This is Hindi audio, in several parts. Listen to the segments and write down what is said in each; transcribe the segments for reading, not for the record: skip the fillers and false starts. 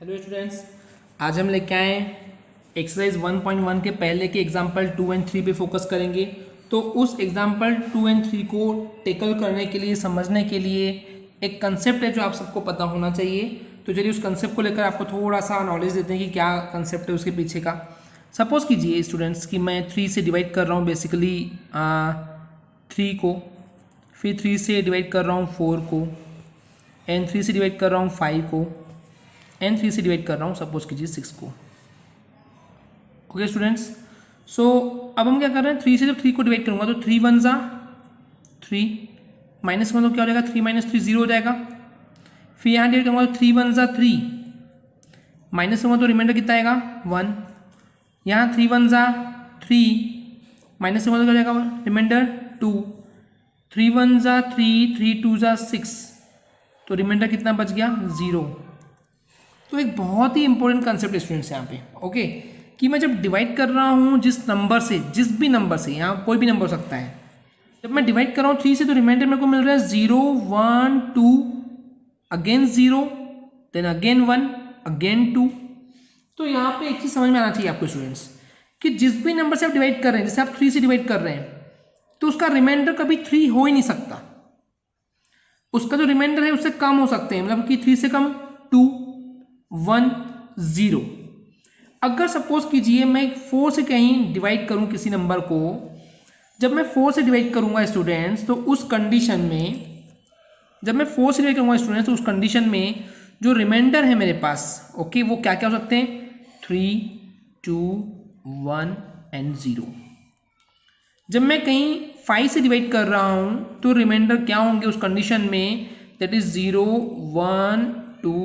हेलो स्टूडेंट्स, आज हम लेके आए एक्सरसाइज 1.1 के पहले के एग्जाम्पल 2 एंड 3 पे फोकस करेंगे। तो उस एग्जाम्पल 2 एंड 3 को टेकल करने के लिए, समझने के लिए एक कंसेप्ट है जो आप सबको पता होना चाहिए। तो चलिए उस कंसेप्ट को लेकर आपको थोड़ा सा नॉलेज देते हैं कि क्या कंसेप्ट है उसके पीछे का। सपोज कीजिए स्टूडेंट्स कि मैं 3 से डिवाइड कर रहा हूँ बेसिकली 3 को, फिर 3 से डिवाइड कर रहा हूँ 4 को, एंड 3 से डिवाइड कर रहा हूँ 5 को, एंड 3 से डिवाइड कर रहा हूँ सपोज कीजिए 6 को। ओके स्टूडेंट्स, सो अब हम क्या कर रहे हैं, 3 से जब 3 को डिवाइड करूंगा तो 3 वन ज़ा 3, माइनस का मतलब क्या हो जाएगा, 3 माइनस 3 0 हो जाएगा। फिर यहाँ डिवाइड करूंगा तो 3 वन ज़ा 3, माइनस करूंगा तो रिमाइंडर कितना आएगा 1। यहाँ 3 वन ज़ा 3, माइनस करूंगा तो क्या हो जाएगा रिमाइंडर 2। 3 वन ज़ा 3, 3 टू ज़ा 6, तो रिमाइंडर कितना बच गया 0। तो एक बहुत ही इंपॉर्टेंट कंसेप्ट स्टूडेंट्स यहाँ पे, ओके, कि मैं जब डिवाइड कर रहा हूँ जिस नंबर से, जिस भी नंबर से, यहाँ कोई भी नंबर हो सकता है, जब मैं डिवाइड कर रहा हूँ 3 से तो रिमाइंडर मेरे को मिल रहा है 0 1 2, अगेन 0, देन अगेन 1, अगेन 2। तो यहाँ पे एक चीज समझ में आना चाहिए आपको स्टूडेंट्स कि जिस भी नंबर से आप डिवाइड कर रहे हैं, जैसे आप 3 से डिवाइड कर रहे हैं तो उसका रिमाइंडर कभी 3 हो ही नहीं सकता। उसका जो रिमाइंडर है उससे कम हो सकते हैं, मतलब कि 3 से कम 2 1 0। अगर सपोज कीजिए मैं 4 से कहीं डिवाइड करूं किसी नंबर को, जब मैं 4 से डिवाइड करूंगा स्टूडेंट्स तो उस कंडीशन में, जब मैं 4 से डिवाइड करूंगा स्टूडेंट्स तो उस कंडीशन में जो रिमाइंडर है मेरे पास, ओके, वो क्या क्या हो सकते हैं 3 2 1 एंड 0। जब मैं कहीं 5 से डिवाइड कर रहा हूं तो रिमाइंडर क्या होंगे उस कंडीशन में, दैट इज 0 1 2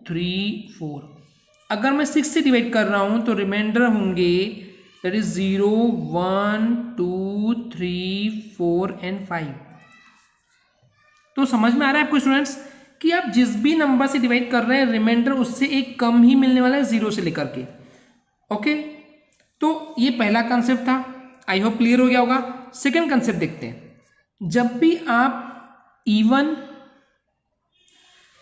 3 4। अगर मैं 6 से डिवाइड कर रहा हूं तो रिमाइंडर होंगे दैट इज 0 1 2 3 4 एंड 5। तो समझ में आ रहा है आपको स्टूडेंट्स कि आप जिस भी नंबर से डिवाइड कर रहे हैं रिमाइंडर उससे एक कम ही मिलने वाला है 0 से लेकर के। ओके, तो ये पहला कंसेप्ट था, आई होप क्लियर हो गया होगा। सेकेंड कंसेप्ट देखते हैं, जब भी आप इवन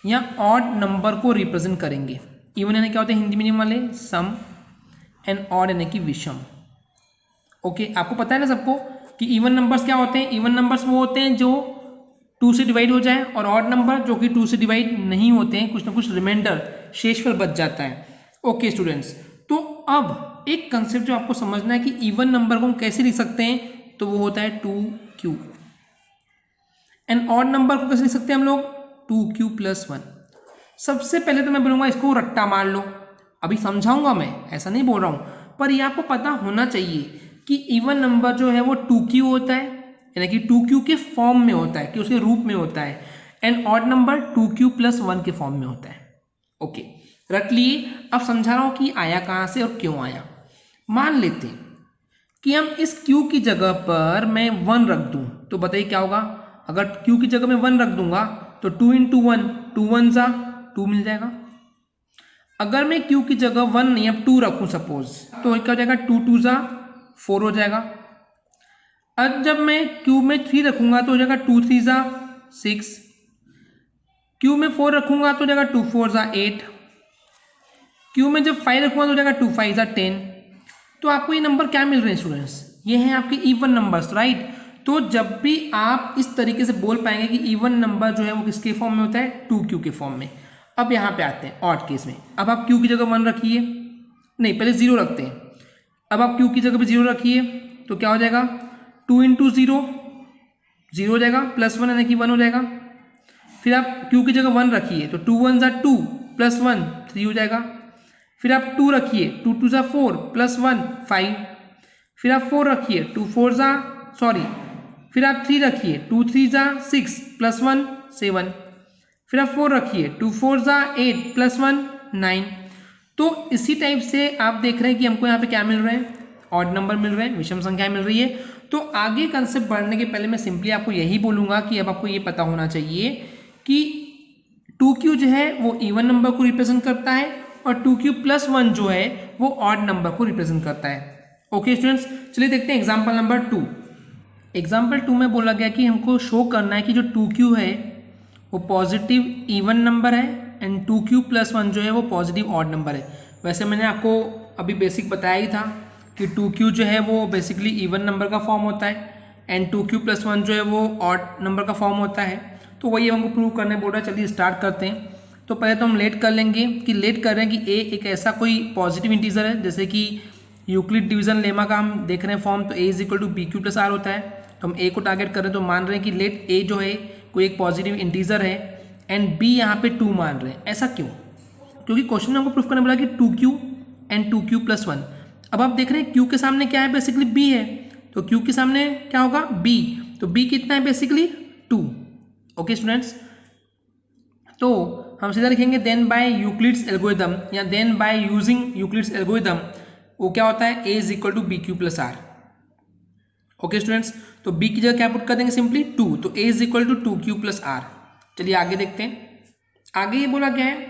या ऑड नंबर को रिप्रेजेंट करेंगे, इवन यानी क्या होते हैं हिंदी मीडियम वाले सम, एंड ऑड यानी कि विषम। ओके, आपको पता है ना सबको कि इवन नंबर्स क्या होते हैं, इवन नंबर्स वो होते हैं जो 2 से डिवाइड हो जाए, और ऑड नंबर जो कि 2 से डिवाइड नहीं होते हैं, कुछ ना कुछ रिमाइंडर शेषफल बच जाता है। ओके स्टूडेंट्स, तो अब एक कंसेप्ट जो आपको समझना है कि इवन नंबर को हम कैसे लिख सकते हैं, तो वो होता है 2q, एंड ऑड नंबर को कैसे लिख सकते हैं हम लोग 2q प्लस 1। सबसे पहले तो मैं बोलूंगा इसको रट्टा मार लो, अभी समझाऊंगा मैं, ऐसा नहीं बोल रहा हूं, पर ये आपको पता होना चाहिए कि इवन नंबर जो है वो 2q होता है, यानी कि 2q के फॉर्म में होता है, कि उसके रूप में होता है, and odd number 2q plus 1 के फॉर्म में होता है। ओके, रट लिए। अब समझा रहा हूं कि आया कहां से और क्यों आया। मान लेते हैं कि हम इस q की जगह पर मैं 1 रख दूं, तो बताइए क्या होगा। अगर q की जगह में 1 रख दूंगा तो 2 इंटू 1, 2 वन ज़ा 2 मिल जाएगा। अगर मैं q की जगह 1 नहीं अब 2 रखूं सपोज, तो क्या हो जाएगा 2 टू ज़ा 4 हो जाएगा। अब जब मैं q में 3 रखूंगा तो हो जाएगा 2 3 ज़ा 6, q में 4 रखूंगा तो हो जाएगा 2 4 ज़ा 8, q में जब 5 रखूंगा तो हो जाएगा 2 5 ज़ा 10। तो आपको ये नंबर क्या मिल रहे हैं स्टूडेंट्स, ये हैं आपके इवन नंबर्स, राइट। तो जब भी आप इस तरीके से बोल पाएंगे कि इवन नंबर जो है वो किसके फॉर्म में होता है 2q के फॉर्म में। अब यहाँ पे आते हैं ऑड केस में। अब आप q की जगह 1 रखिए, नहीं पहले 0 रखते हैं। अब आप q की जगह पे 0 रखिए तो क्या हो जाएगा 2 इंटू 0 0 हो जाएगा, प्लस 1 यानी कि 1 हो जाएगा। फिर आप q की जगह 1 रखिए तो 2 1 ज़ा 2 प्लस 1 3 हो जाएगा। फिर आप 2 रखिए, 2 2 ज़ा 4 प्लस 1 5। फिर आप 4 रखिए, 2 4 ज़ा सॉरी, फिर आप 3 रखिए, 2 3 ज़ा 6 प्लस 1 7। फिर आप 4 रखिए, 2 4 ज़ा 8 प्लस 1 9। तो इसी टाइप से आप देख रहे हैं कि हमको यहाँ पे क्या मिल रहे हैं, ऑड नंबर मिल रहे हैं, विषम संख्या मिल रही है। तो आगे कंसेप्ट बढ़ने के पहले मैं सिंपली आपको यही बोलूंगा कि अब आपको ये पता होना चाहिए कि 2q जो है वो इवन नंबर को रिप्रेजेंट करता है, और 2q प्लस 1 जो है वो ऑड नंबर को रिप्रेजेंट करता है। ओके स्टूडेंट्स, चलिए देखते हैं एग्जाम्पल नंबर 2। एग्जाम्पल 2 में बोला गया कि हमको शो करना है कि जो 2q है वो पॉजिटिव इवन नंबर है एंड 2q + 1 जो है वो पॉजिटिव ऑड नंबर है। वैसे मैंने आपको अभी बेसिक बताया ही था कि 2q जो है वो बेसिकली इवन नंबर का फॉर्म होता है एंड 2q + 1 जो है वो ऑड नंबर का फॉर्म होता है। तो वही हमको प्रूव करने बोल रहा है। चलिए स्टार्ट करते हैं। तो पहले तो हम लेट कर लेंगे कि लेट कर रहे हैं कि a एक ऐसा कोई पॉजिटिव इंटीजर है, जैसे कि यूक्लिड डिवीजन लेमा का हम देख रहे हैं फॉर्म, तो a = bq + r होता है। तो हम a को टारगेट कर रहे हैं, तो मान रहे हैं कि लेट a जो है कोई एक पॉजिटिव इंटीजर है एंड b यहाँ पे 2 मान रहे हैं। ऐसा क्यों? क्योंकि क्वेश्चन में हमको प्रूफ करने बोला कि 2q एंड 2q + 1। अब आप देख रहे हैं q के सामने क्या है, बेसिकली b है, तो q के सामने क्या होगा, b, तो b कितना है, बेसिकली 2। ओके स्टूडेंट्स, तो हम सीधा लिखेंगे देन बाय यूक्लिड्स एल्गोरिथम या then by using Euclid's algorithm, वो क्या होता है, a = bq + r। Okay students, तो b की जगह क्या पुट कर देंगे, सिंपली 2, तो a = 2q + r। चलिए आगे देखते हैं। आगे ये बोला गया है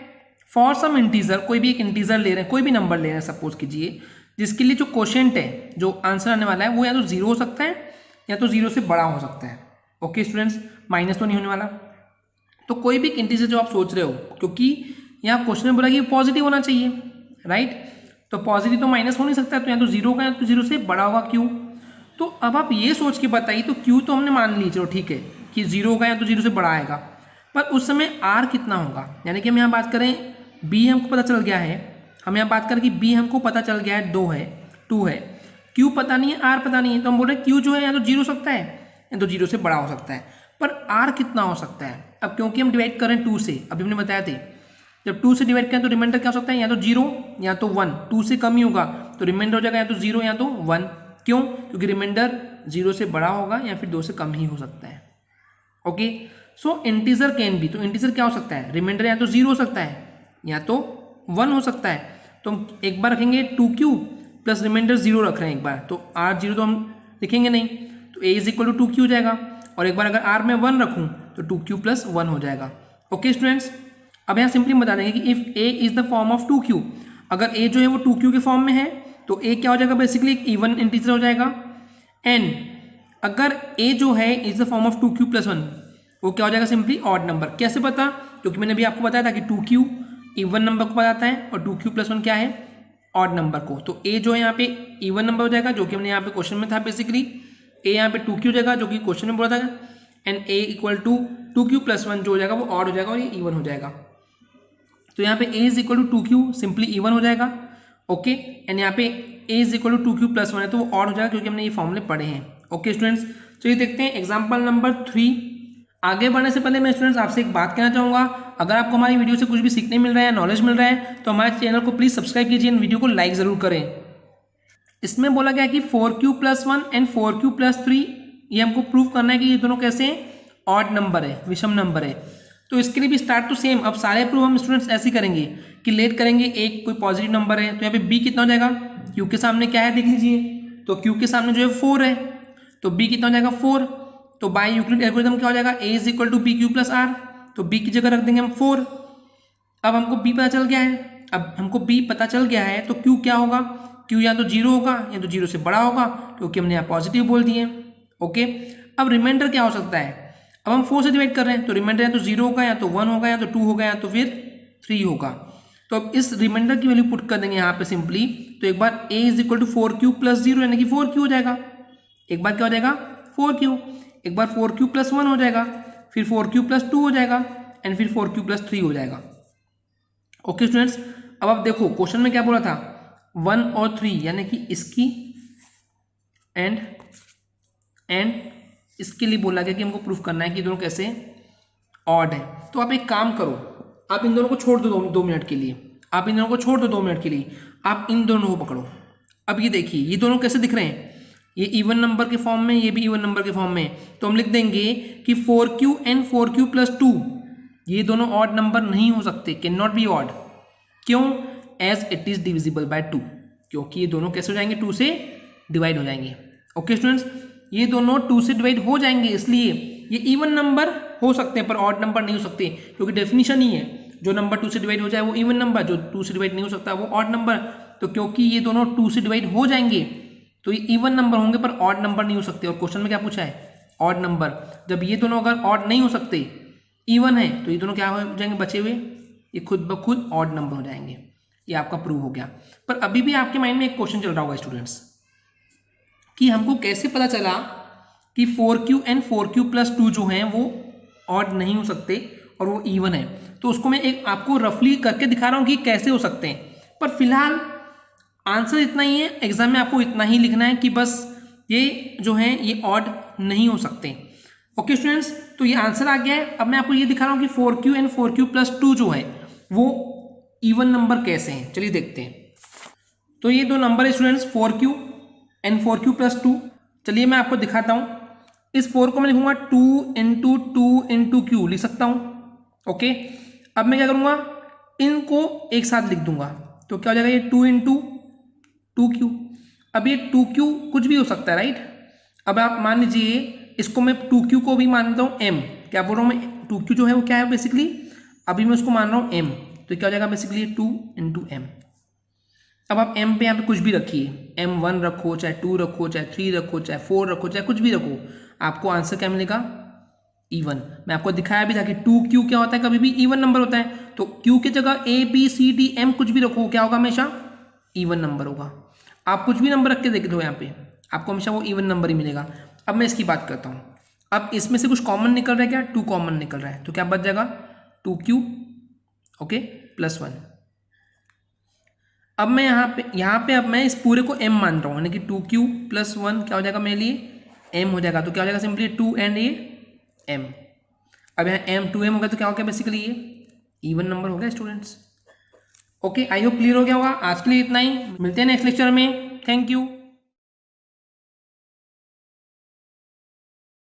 फॉर सम इंटीजर, कोई भी एक इंटीजर ले रहे हैं, कोई भी नंबर ले रहे हैं सपोज कीजिए, जिसके लिए जो क्वोशिएंट है, जो आंसर आने वाला है, वो या तो 0 हो सकता है या तो 0 से बड़ा हो सकता है। ओके स्टूडेंट्स, माइनस तो नहीं होने वाला। तो कोई भी एक इंटीजर जो आप सोच रहे हो, क्योंकि यहाँ क्वेश्चन में बोला कि पॉजिटिव होना चाहिए, राइट, तो पॉजिटिव तो माइनस हो नहीं सकता, तो या तो 0 होगा या तो 0 से बड़ा होगा क्यू। तो अब आप ये सोच के बताइए, तो क्यू तो हमने मान ली, चलो ठीक है कि 0 होगा या तो 0 से बड़ा आएगा, पर उस समय आर कितना होगा, यानी कि हम यहाँ बात करें बी हमको पता चल गया है, हम यहाँ बात करें कि बी हमको पता चल गया है 2 है, क्यू पता नहीं है, आर पता नहीं है, तो हम बोल रहे हैं क्यू जो है या तो 0 हो सकता है या तो 0 से बड़ा हो सकता है, पर आर कितना हो सकता है। अब क्योंकि हम डिवाइड करें 2 से, अभी हमने बताया थे जब 2 से डिवाइड करें तो रिमाइंडर क्या हो सकता है, या तो 0 या तो 1, 2 से कम ही होगा तो रिमाइंडर हो जाएगा या तो 0 या तो 1। क्यों? क्योंकि रिमाइंडर 0 से बड़ा होगा या फिर 2 से कम ही हो सकता है। Okay, so integer can be, तो इंटीजर क्या हो सकता है, रिमाइंडर या तो 0 हो सकता है या तो 1 हो सकता है। तो हम एक बार रखेंगे 2q + रिमाइंडर 0 रख रहे हैं एक बार, तो r0 तो हम लिखेंगे नहीं, तो a = 2q हो जाएगा, और एक बार अगर r में 1 रखूं तो 2q + 1 हो जाएगा। ओके स्टूडेंट्स, अब यहाँ सिंपली बता देंगे कि if a is the form of 2q, अगर a जो है वो 2q के फॉर्म में है तो a क्या हो जाएगा, बेसिकली एक इवन इंटीजर हो जाएगा, एंड अगर a जो है is the form of 2q + 1, वो क्या हो जाएगा, सिंपली ऑड नंबर। कैसे पता? क्योंकि मैंने अभी आपको बताया था कि 2q इवन नंबर को बताता है और 2q + 1 क्या है, ऑड नंबर को। तो a जो है यहाँ पे इवन नंबर हो जाएगा, जो कि हमने यहाँ पे क्वेश्चन में था, बेसिकली a यहाँ पे 2q हो जाएगा जो कि क्वेश्चन में बोला था, एंड a = 2q + 1 जो हो जाएगा वो ऑड हो जाएगा और ये इवन हो जाएगा। तो यहाँ पे a = 2q सिंपली इवन हो जाएगा। ओके, एंड यहाँ पे a = 2q + 1 है तो वो ऑड हो जाएगा, क्योंकि हमने ये फॉर्मूले पढ़े हैं। ओके स्टूडेंट्स, तो ये देखते हैं एग्जाम्पल नंबर 3। आगे बढ़ने से पहले मैं स्टूडेंट्स आपसे एक बात कहना चाहूँगा, अगर आपको हमारी वीडियो से कुछ भी सीखने मिल रहा है, नॉलेज मिल रहा है, तो हमारे चैनल को प्लीज़ सब्सक्राइब कीजिए, वीडियो को लाइक ज़रूर करें। इसमें बोला गया कि 4q + 1 एंड 4q + 3, ये हमको प्रूव करना है कि ये दोनों कैसे हैं, ऑड नंबर है, विषम नंबर है। तो इसके लिए भी स्टार्ट टू सेम, अब सारे प्रूफ हम स्टूडेंट्स ऐसे करेंगे कि लेट करेंगे एक कोई पॉजिटिव नंबर है, तो यहाँ पे b कितना हो जाएगा, q के सामने क्या है देख लीजिए, तो q के सामने जो है 4 है, तो b कितना हो जाएगा 4, तो बाय यूक्लिड एल्गोरिथम क्या हो जाएगा, a = bq + r, तो b की जगह रख देंगे हम 4। अब हमको b पता चल गया है, अब हमको b पता चल गया है तो q क्या होगा, q या तो 0 होगा या तो 0 से बड़ा होगा, क्योंकि हमने यहाँ पॉजिटिव बोल दिए। ओके, अब रिमाइंडर क्या हो सकता है, अब हम 4 से डिवाइड कर रहे हैं तो रिमाइंडर या तो 0 होगा या तो 1 होगा या तो 2 होगा या तो फिर 3 होगा। तो अब इस रिमाइंडर की वैल्यू पुट कर देंगे यहाँ पे सिंपली, तो एक बार a = 4q + 0 यानी कि 4q हो जाएगा, एक बार क्या हो जाएगा 4q, एक बार 4q + 1 हो जाएगा, फिर 4q + 2 हो जाएगा, एंड फिर 4q + 3 हो जाएगा। ओके स्टूडेंट्स, अब आप देखो क्वेश्चन में क्या बोला था, 1 और 3 यानी कि इसकी एंड इसके लिए बोला गया कि हमको प्रूफ करना है कि दोनों कैसे ऑड है। तो आप एक काम करो, आप इन दोनों को छोड़ दो 2 मिनट के लिए, आप इन दोनों को छोड़ दो 2 मिनट के लिए, आप इन दोनों को पकड़ो। अब ये देखिए ये दोनों कैसे दिख रहे हैं, ये इवन नंबर के फॉर्म में, ये भी इवन नंबर के फॉर्म में, तो हम लिख देंगे कि 4q एंड 4q + 2 ये दोनों ऑड नंबर नहीं हो सकते, कैन नॉट बी ऑड। क्यों? As it is divisible by 2, क्योंकि ये दोनों कैसे हो जाएंगे, 2 से डिवाइड हो जाएंगे। ओके स्टूडेंट्स, ये दोनों 2 से डिवाइड हो जाएंगे, इसलिए ये इवन नंबर हो सकते हैं पर ऑड नंबर नहीं हो सकते, क्योंकि डेफिनेशन ही है जो नंबर 2 से डिवाइड हो जाए वो इवन नंबर, जो 2 से डिवाइड नहीं हो सकता वो ऑड नंबर। तो क्योंकि ये दोनों 2 से डिवाइड हो जाएंगे तो ये इवन नंबर होंगे पर ऑड नंबर नहीं हो सकते, और क्वेश्चन में क्या पूछा है, ऑड नंबर। जब ये दोनों अगर ऑड नहीं हो सकते, इवन है, तो ये दोनों क्या हो जाएंगे, बचे हुए ये खुद ब खुद ऑड नंबर हो जाएंगे। ये आपका प्रूव हो गया। पर अभी भी आपके माइंड में एक क्वेश्चन चल रहा होगा स्टूडेंट्स कि हमको कैसे पता चला कि 4q एंड 4q+2 जो हैं वो ऑड नहीं हो सकते और वो इवन है। तो उसको मैं एक आपको रफली करके दिखा रहा हूँ कि कैसे हो सकते हैं। पर फिलहाल आंसर इतना ही है, एग्जाम में आपको इतना ही लिखना है कि बस ये जो है ये ऑड नहीं हो सकते। ओके स्टूडेंट्स, तो ये आंसर आ गया है। अब मैं आपको ये दिखा रहा हूँ कि 4q एंड 4q+2 जो है वो इवन नंबर कैसे हैं, चलिए देखते हैं। तो ये दो नंबर है स्टूडेंट्स 4q एंड 4q+2। चलिए मैं आपको दिखाता हूँ। इस 4 को मैं लिखूंगा 2 × 2 × q लिख सकता हूँ। ओके, अब मैं क्या करूँगा, इनको एक साथ लिख दूंगा तो क्या हो जाएगा, ये 2 × 2q। अब ये 2q कुछ भी हो सकता है, राइट। अब आप मान लीजिए इसको मैं 2q को भी मानता हूँ m, क्या बोल रहा हूँ मैं, 2q जो है वो क्या है बेसिकली, अभी मैं उसको मान रहा हूँ m, तो क्या हो जाएगा बेसिकली 2 × m। अब आप m पे यहाँ पे कुछ भी रखिए, m1 रखो, चाहे 2 रखो, चाहे 3 रखो, चाहे 4 रखो, चाहे कुछ भी रखो, आपको आंसर क्या मिलेगा, इवन। मैं आपको दिखाया भी था कि 2q क्या होता है, कभी भी इवन नंबर होता है। तो q की जगह a b c d m कुछ भी रखो, क्या होगा, हमेशा इवन नंबर होगा। आप कुछ भी नंबर रख के देख दो यहाँ पे, आपको हमेशा वो इवन नंबर ही मिलेगा। अब मैं इसकी बात करता हूँ। अब इसमें से कुछ कॉमन निकल रहा है, क्या 2 कॉमन निकल रहा है, तो क्या बच जाएगा 2q ओके +1। अब मैं यहाँ पे अब मैं इस पूरे को m मान रहा हूँ, यानी कि 2q + 1 क्या हो जाएगा मेरे लिए m हो जाएगा। तो क्या हो जाएगा सिंपली 2 एंड ये m। अब यहाँ m 2m होगा तो क्या हो गया बेसिकली ये इवन नंबर हो गया students. Okay, I hope clear हो गया होगा। आज के लिए इतना ही, मिलते हैं नेक्स्ट लेक्चर में। Thank you.